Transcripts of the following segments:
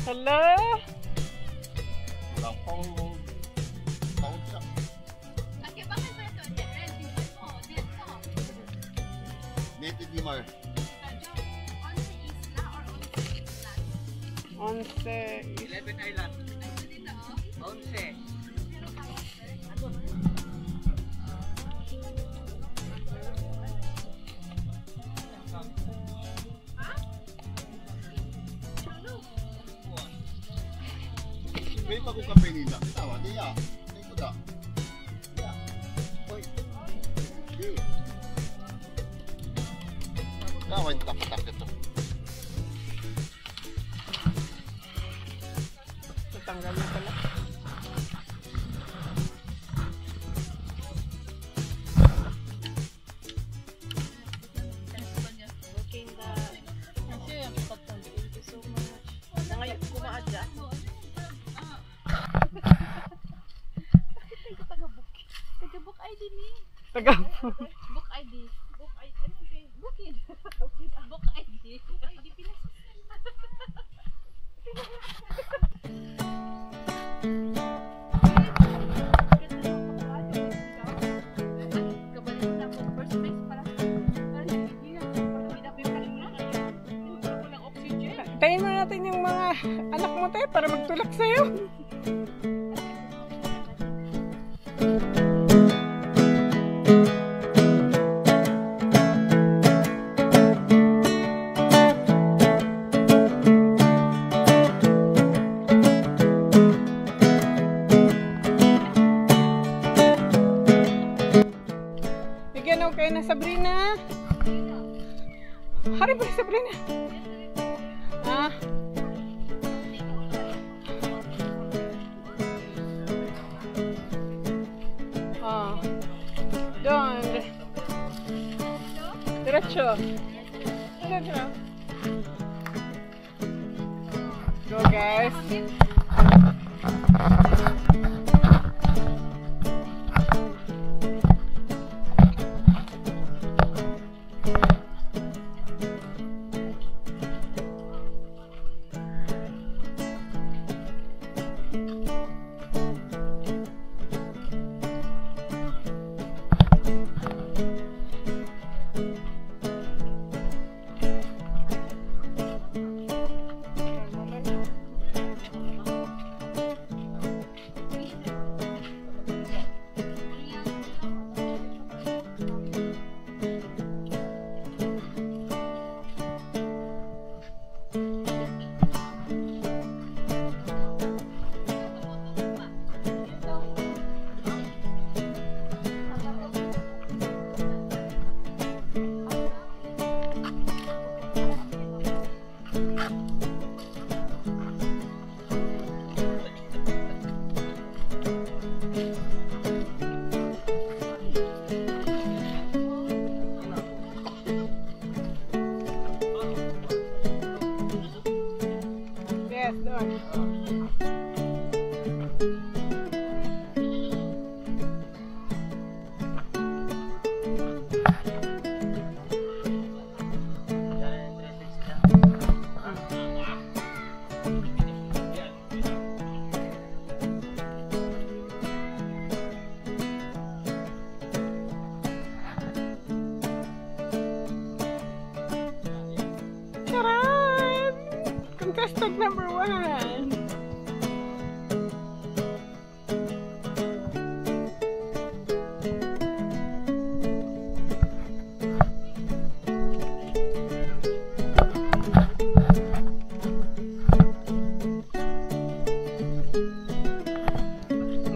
Hala! Walang pang siya. Bakit ba ito? Native Dimar. 11 Island. 11. May pagkukape nila. Tawa, diya. May kuda. Diya. Hoy. Diya. Gawin tapat-tapat ito. Natanggal na pala. Book ID. Book ID. Ano yung booking? Book ID. Book ID. Tayin mo natin yung mga anak mo tayo para magtulak sa'yo. Bigyan ako kayo na Sabrina. Hari ba Sabrina? Ah. Ah. Doon. Diretso. Diretso. Go guys. Contestant number 1.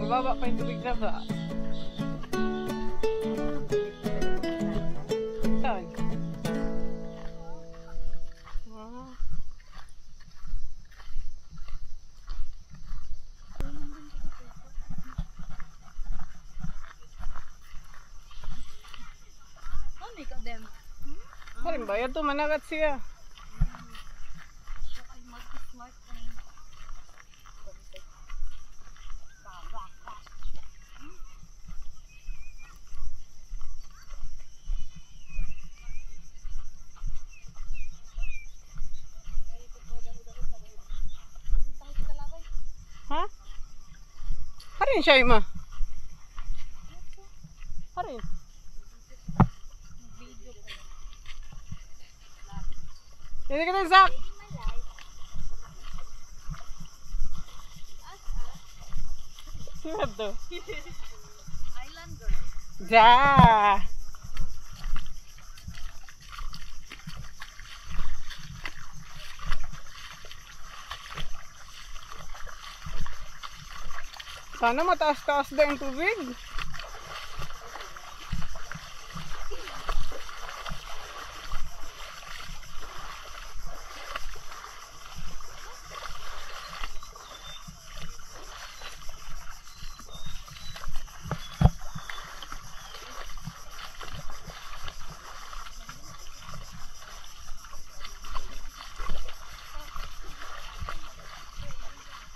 Mababa pa yung tubig na ba? Saan? Wow. Ano ikaw dem? Harin ba? Yan to, managat siya. Ay, mag-smart na yun. Ha? Harin siya, Ima. Harin. Hindi ka na, Zach. Sino to? Islander. Ja. Sana mataas-taas din ang tubig.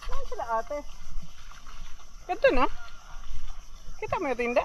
Saan sila ate? Ito no? Kita mo yung tinda?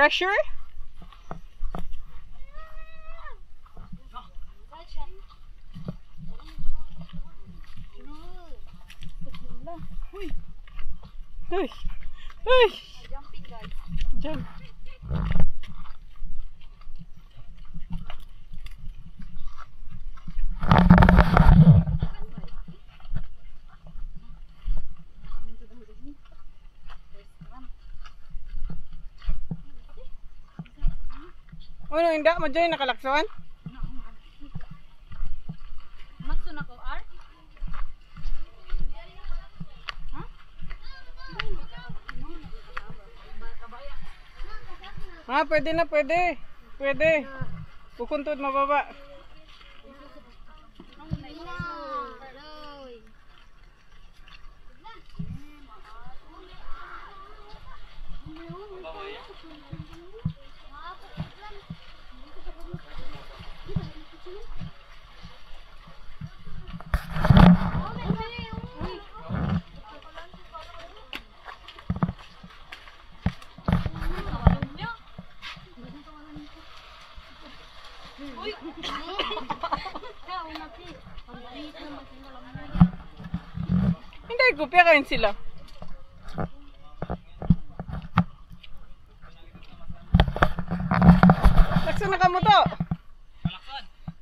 Pressure? Uy! Uy! Uy! Jumping guys. Jump! Ano, hindi mo dyan nakalaksawan? Makso na ko, R? Ha, pwede na, pwede. Pwede. Pukuntod mababa. Hindi, kupya kain sila. Laksan na ka mo to.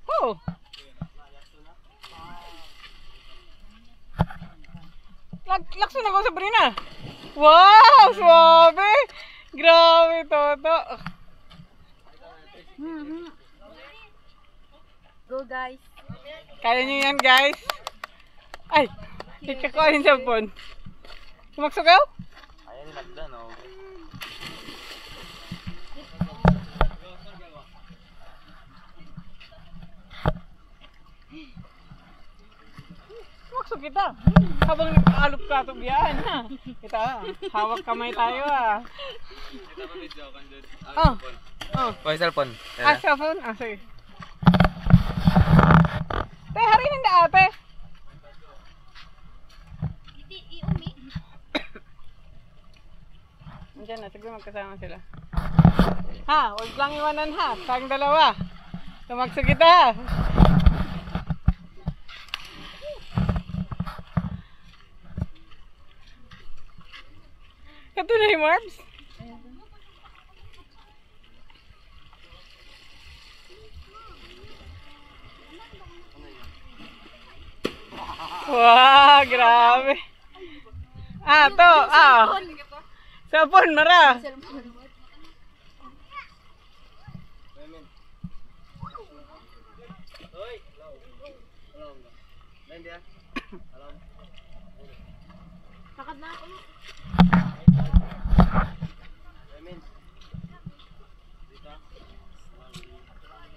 Oh. Laksan na ko, Sabrina. Wow, swabe. Grabe, Toto. Go guys. Kaya nyo yan, guys. Ay, ikakuha yung cellphone. Sumaksugaw? Ayan, nagdan, oh. Tumakso kita. Habang nag-aalop ka ito biyan. Kita, hawak kamay tayo ah. Oh. Oh. Pwede cellphone. Cellphone? Sige. Te, harinin na ate. Iumi. Andiyan na, siguro magkasama sila. Ha, huwag lang iwanan ha. Tayong dalawa. Tumakso kita. Kato na yung Marbs. Wow, grabe. To. Cellphone, mara. Takad na ako.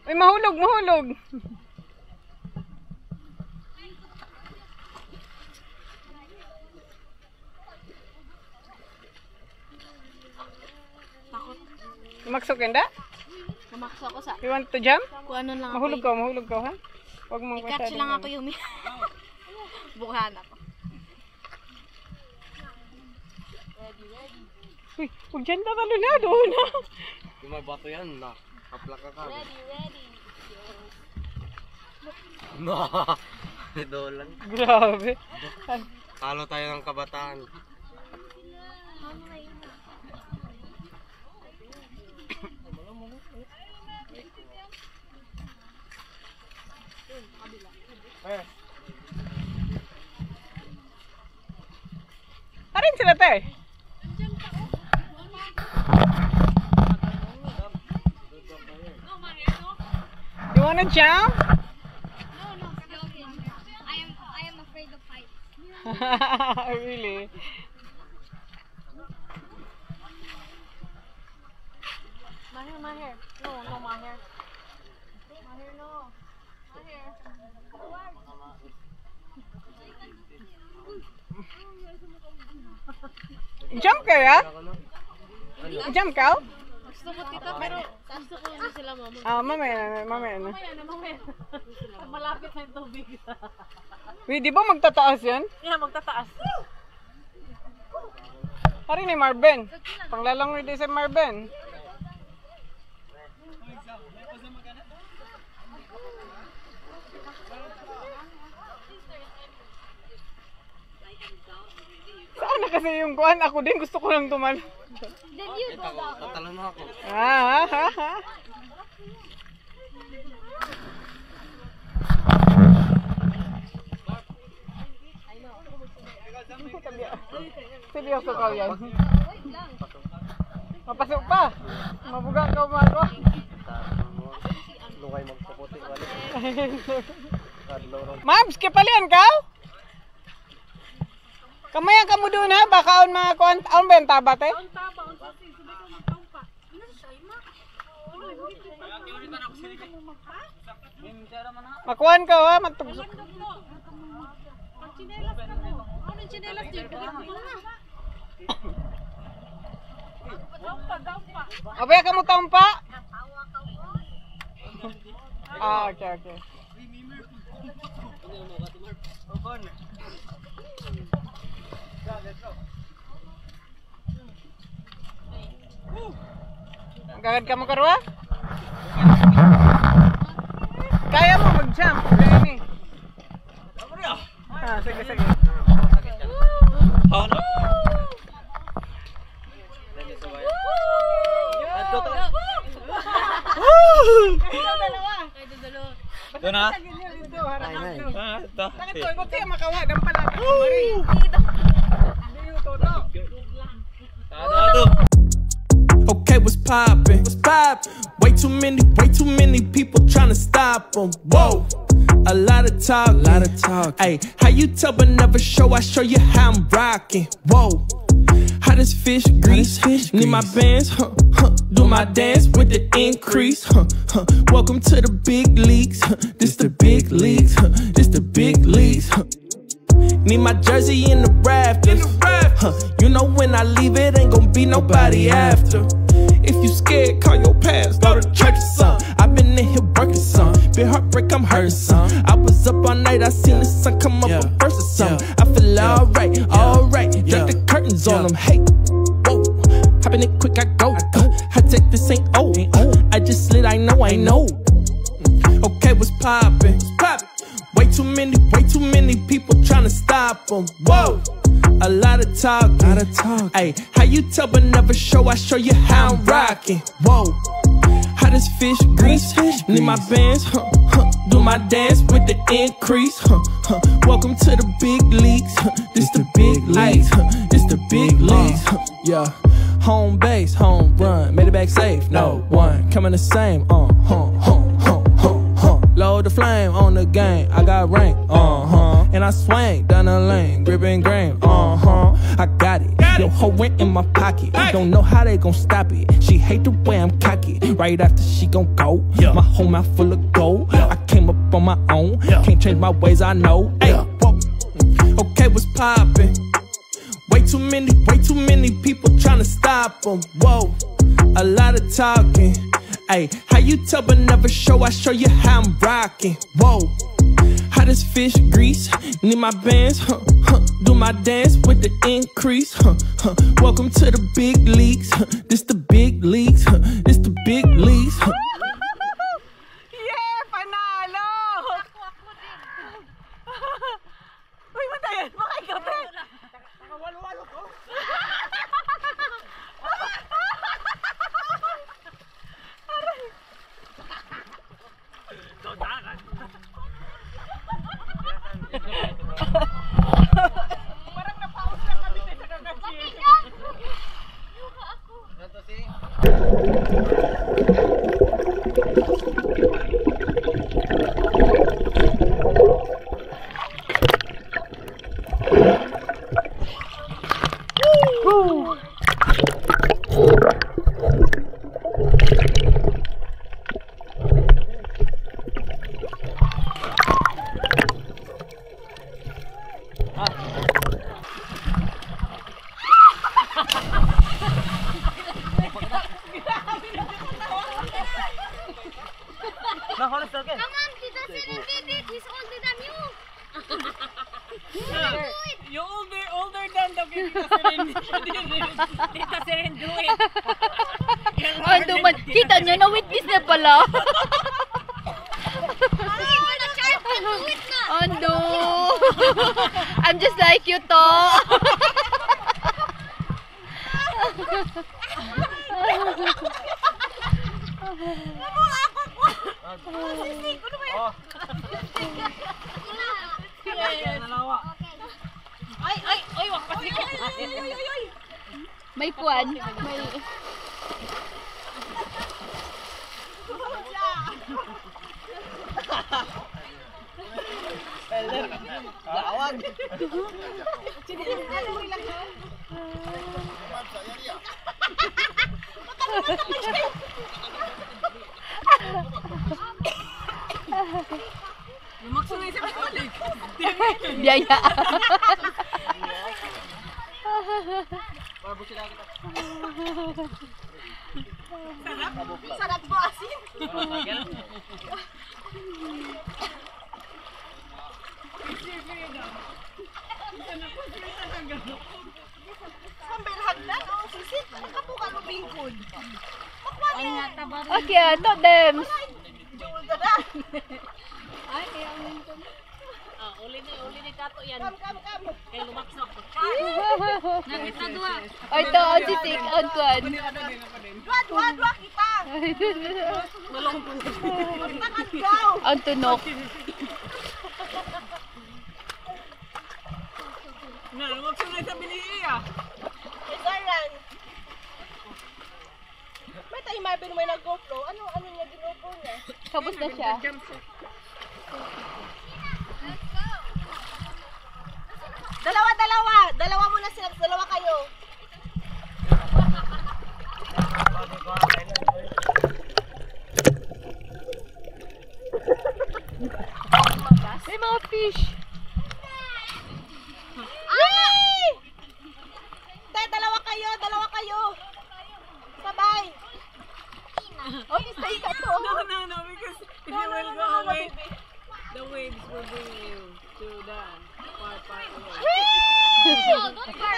Ay, mahulog, mahulog. Takot. Tumakso ka hindi? Namakso ako sa... You want to jump? Kung ano lang Mahulog ka, ha? Huwag mong I-catch lang ako yung... Bukahan ako. Uy, huwag dyan tatalo na, doon na. Yung may bato yan, nakaplaka ka. Ready. Dolan. Grabe. Talo tayo ng kabataan. Arin sila te. You wanna jump? No. I am afraid of heights. Really? Mahir. No, Mahir. Mahir, no. Mahir. Jump ka ya? Jump ka? Gusto ko tita, pero gusto ko hindi sila mama. Mamaya na. Mamaya. Pag malapit na yung tubig. Wait, di ba magtataas yan? Yeah, magtataas. Hari ni Marvin. Panglalang din si Marvin. Saan na kasi yung kuhan? Ako din gusto ko lang tumal. Then you go down. Tatalo na ako. Seryoso ka yan. Mapasok pa. Mabuga ka umago. Lungay magpuputi wala. Mabs, kapalian ka? Kamayan ka mo doon ha, baka on mga kuhan, on ba yung taba te? Makuhan ka ha, matugso. Abaya ka mo tampa? Okay. Gagad ka mo karwa? Kaya mo mag-jump. Kaya ni. Sige. Doon na? Bakit ko? Ikaw tayo makawa. Dampala. Okay, what's poppin'? Way too many people tryna stop 'em. Whoa, a lot of talk. Hey, how you tell but never show? I show you how I'm rockin'. Whoa, how this fish grease? Need my bands, do my dance with the increase. Welcome to the big leagues. This the big leagues. This the big leagues. Need my jersey in the rafters. You know when I leave it ain't gon' be nobody after. If you scared, call your past, go to church or something. I've been in here working some, been heartbreak, I'm hurting some. I was up all night, I seen the sun come up first or something. I feel alright, alright. Drag the curtains on them, hey, whoa. Hopping it quick, I go. I take this ain't old. I just slid, I know. Okay, what's poppin'? Way too many people tryna stop them. Whoa, a lot of talking. Ay, how you tell but never show? I show you how I'm rocking. Whoa, how this fish grease? Need my bands, do my dance with the increase. Welcome to the big leagues. This the big leagues. This the big leagues. Yeah. Home base, home run, made it back safe. No one coming the same. Load the flame on the game. I got rank. And I swing down the lane, gripping grain. I got it. Yo, hoe went in my pocket. Don't know how they gon' stop it. She hate the way I'm cocky. Right after she gon' go. My whole mouth full of gold. I came up on my own. Can't change my ways, I know. Ay, whoa. Okay, what's poppin'? Way too many people tryna stop them. Whoa, a lot of talking. Ay, how you tell but never show? I show you how I'm rocking. Whoa, how this fish grease? Need my bands, do my dance with the increase. Welcome to the big leagues. This the big leagues. This the big leagues. Yeah, panalo! Uy, matayan! Baka ikaw, te! Nakawalo-walo ko! Parang na-pause lang kami sa kakachil. Come on, Tita Serendipity, he's older than you. You're older than the Tita Seren, do it. Ando man, kita nyo, na-witness na pala. Ando. I'm just like you, to. Ay, wag pa sikit. May puwan. May... Lawag. Lumaksunay sa balik. Biyaya. Sarap po asin. Sambil hagdan o sisit, kapukan mo bingkod. Okay, to them. Jewel ka na. Ay, kaya Uli ni Kato yan. Kam. Kaya lumaksak. nakita dua. Ay, to, on sisig, on kuan. Dua kita. Malungkong. On tunok. Na, lumaksunay sa biliya. Isaran. May tayo mabin may nag-GoPro. Ano niya GoPro niya? Tapos na siya. Dalawa muna sila. Dalawa kayo. May mga fish.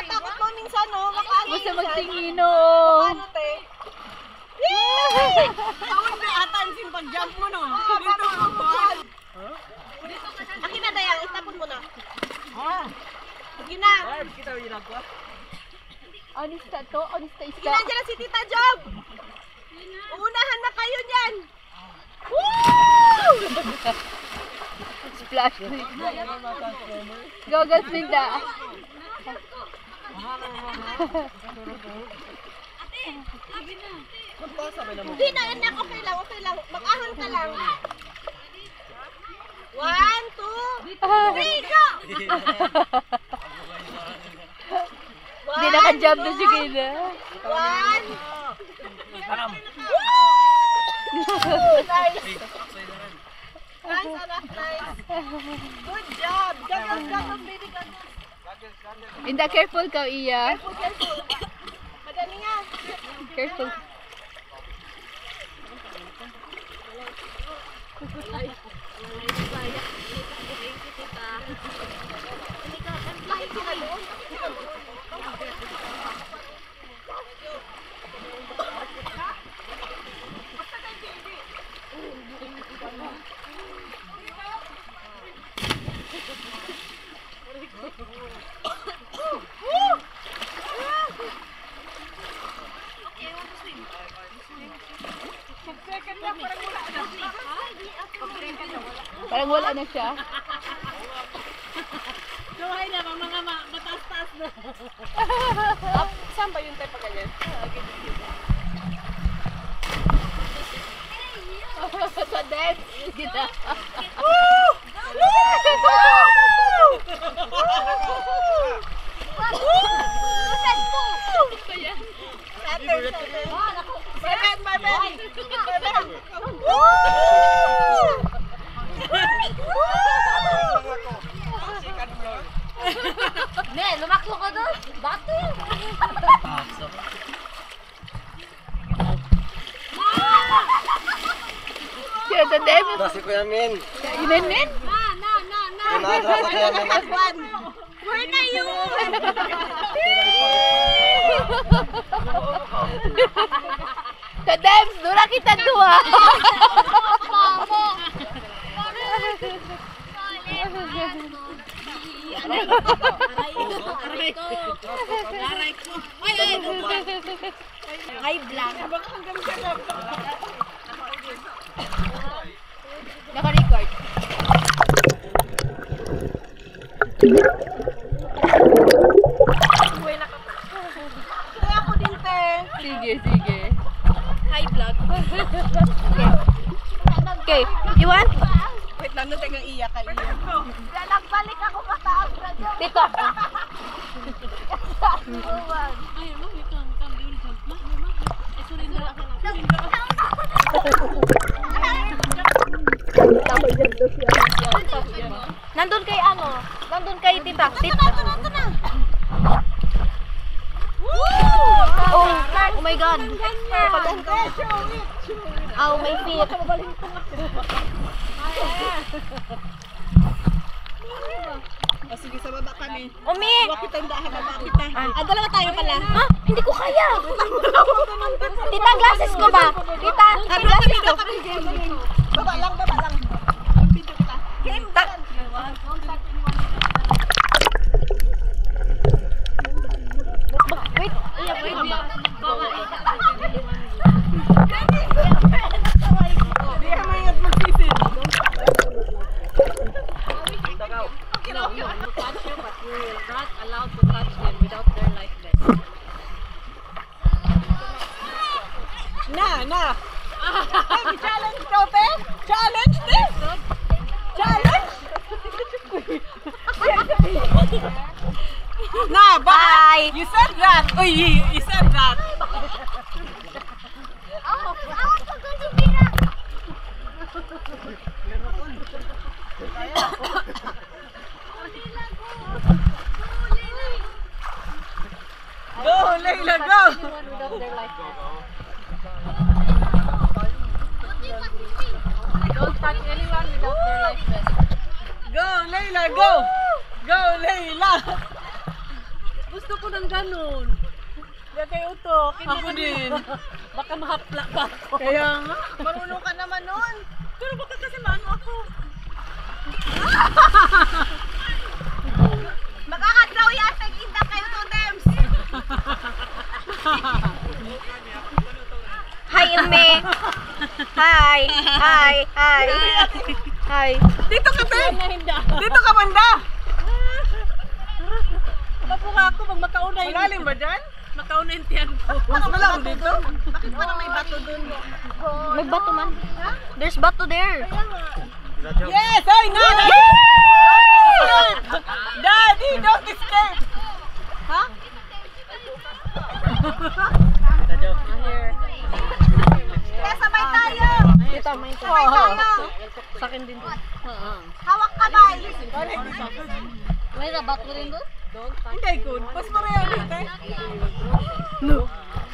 Takot ko minsan, no? Makaano Basta minsan. magtingino. Ano, te? Tawag na ata yung pag-jump mo, no? Dito ako. Akin na, Dayang. Itapon mo na. Sige na. Honesta to, honesta Sige isa. na, dyan na si Tita Job. Uunahan na kayo dyan. Splash. Goggles bigla. Hindi na, anak. Okay lang, okay lang. Mag-ahon ka lang. 1, 2, 3, go! Hindi naka-jump na si Kayla. 1. Nice. Nice, anak, nice. Good job. Ganon, baby, ganon. Inda, careful ka, Iya. Careful, careful. Madali nga. Careful. Parang wala na siya. Suhay na, mga mataas-taas na. Saan ba yun tayo pa ganyan? Sa dance. Gita. Ne, lumaklo ka doon. Bati. Kaya sa dance. Kasi Kuya Min. Inen-nen? Pinadra ko Kuya Min. Where na yun? Sa dance, dula kita dua. Ay, black. Naka-record. Kaya ako din, te. Sige, sige. Hi, vlog. Okay, you want? Wait lang, nung tagang iyak kay Ian. Nagbalik ako mataas. Dito. Nandun kay ano? Nandun kay Tita. Tita. Oh my God. Oh, my feet. O sige, sa baba kami. Umi! Huwag kitang dahan, baba kita. Dalawa tayo pala. Ha? Hindi ko kaya. Tita, glasses ko ba? Tita, glasses ko. Baba lang, baba lang. Video kita. Game. Wait. Wait. Di ka mayat magsisid. Na. Hey, challenge daw, te. Challenge, te. Challenge. Na, bye. You said that. Uy, you said that. Go, Layla, go. Don't touch anyone without their life vest. Go, Layla, go. Go, Layla. Gusto ko ng ganun. Yan kayo utok. Ako din. Baka mahapla pa ako. Kaya nga. Marunong ka naman nun. Pero baka kasi maano ako. Makakadraw yata yung inda kayo to, Dems. Hi, Eme. Hi. Hi. Hi. Hi. Dito ka, Te! Dito ka, banda! Papunga ako pag makauna yung... Malalim ba dyan? Makauna yung tiyan ko. Mas malalim dito? Bakit parang may bato dun? May bato man. There's bato there. Yes! Ay, no! Daddy, don't escape! Ha? Kaya sabay tayo! Dito, may ito. Sabay tayo! Sa akin din. Hawak kamay! May bato rin doon? Hindi, good. Mas maraya dito eh.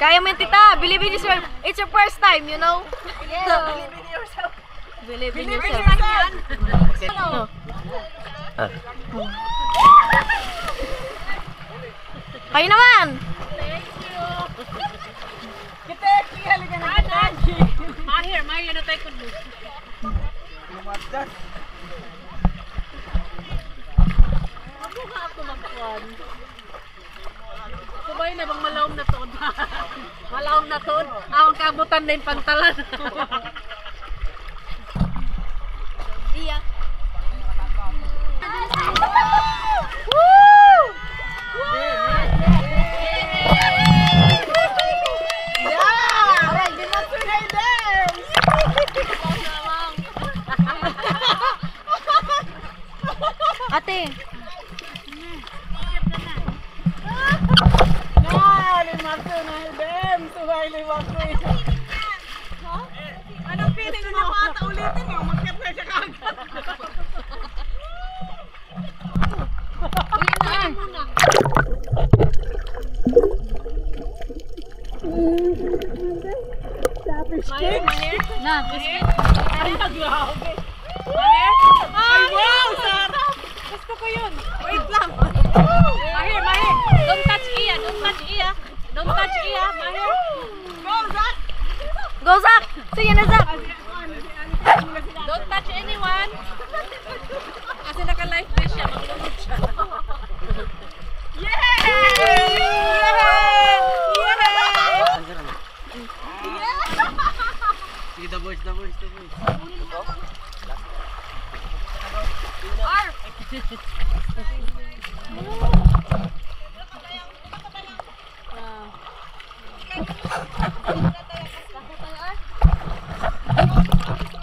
Kaya mo yun, tita. Believe in yourself. It's your first time, you know? Believe in yourself! Believe in Believe in yourself. yourself! Kayo naman! Kiteki, halika na kiteki! Mahir na tayo kundi. Mabuha ako magkuhan. Sabay na bang malawom na to? Malawom na to? Ang kabutan na yung pantalan. Iya. Alright, di na tunay din! Ate, Na, lima tunay din! Suway lima tunay. Anong feeling mo ata ulitin mo? Magkat na siya kagad. Mahir? Na, biscuit. Ay, grabe. Ay, Wow, sarap! Gusto ko yun. Wait lang. Mahir. Don't touch Iya. Don't touch Iya, Mahir. Go, Zach! go Zach! Sige na, Zach! Don't touch anyone. Kasi naka-life vest siya. Maglulog siya.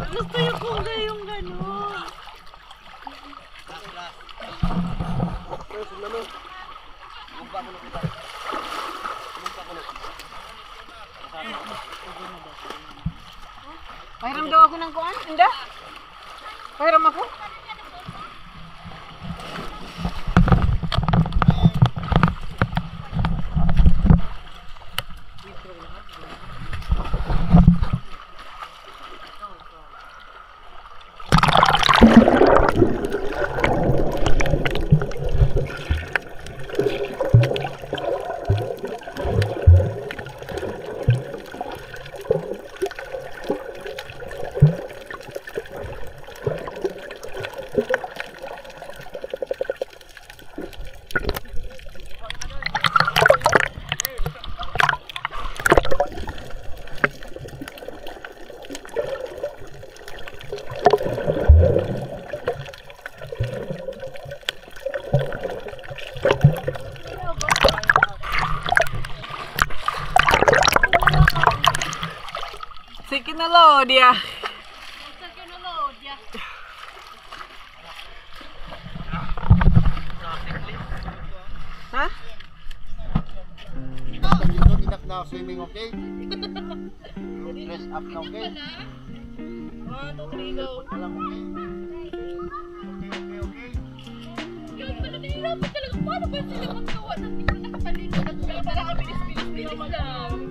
Gusto yung kung yung gano'n. Pahiram daw ako ng kuan? Hindi. Pahiram ako? Sige na lo, dia. Ha? You don't enough now swimming, okay? You dress up now, okay? 1, 2, 3, go. Alam mo, okay? Okay. Yun, nahihirapan talaga. Paano ba sila magawa ng hindi nakapaligo? Para kami bilis-bilis lang.